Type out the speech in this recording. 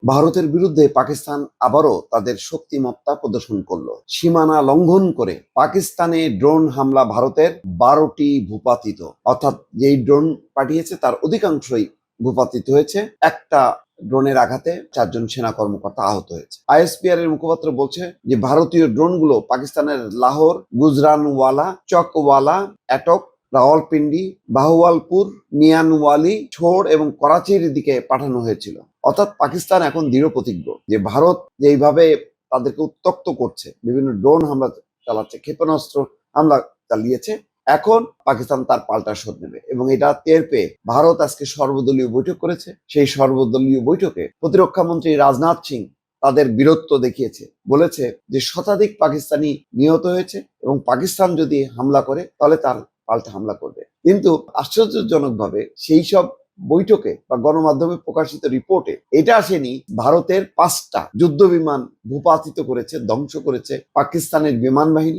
ভারতের বিরুদ্ধে পাকিস্তান আবারও তাদের শক্তিমত্তা প্রদর্শন করলো। সীমানা লঙ্ঘন করে পাকিস্তানে ড্রোন হামলা ভারতের 12টি ভূপাতিত, অর্থাৎ যেই ড্রোন পাঠিয়েছে তার অধিকাংশই ভূপাতিত হয়েছে। একটা ড্রোনের আঘাতে 4 জন সেনা কর্মকর্তা আহত হয়েছে। আইএসপিআর এর মুখপাত্র বলছে যে ভারতীয় ড্রোনগুলো পাকিস্তানের লাহোর, গুজরানওয়ালা, চকওয়ালা, এটক, রাওয়ালপিন্ডি, বাহুয়ালপুর, মিয়ানওয়ালি, ছোড় এবং করাচির দিকে পাঠানো হয়েছিল। অর্থাৎ পাকিস্তান এখন দৃঢ় প্রতিজ্ঞ যে ভারত যেইভাবে তাদেরকে উত্ত্যক্ত করছে, বিভিন্ন ড্রোন হামলা চালাচ্ছে, ক্ষেপণাস্ত্র হামলা চালিয়েছে, এখন পাকিস্তান তার পাল্টা শোধ নেবে। এবং এটা টের পেয়ে ভারত আজকে সর্বদলীয় বৈঠক করেছে। সেই সর্বদলীয় বৈঠকে প্রতিরক্ষা মন্ত্রী রাজনাথ সিং তাদের বীরত্ব দেখিয়েছে, বলেছে যে শতাধিক পাকিস্তানি নিহত হয়েছে এবং পাকিস্তান যদি হামলা করে তাহলে তার পাল্টা হামলা করবে। কিন্তু আশ্চর্যজনকভাবে সেই সব বৈঠকে বা গণমাধ্যমে প্রকাশিত রিপোর্টে এটা আসেনি ভারতের 5টা যুদ্ধ বিমান ভূপাতিত করেছে, ধ্বংস করেছে পাকিস্তানের বিমান বাহিনী,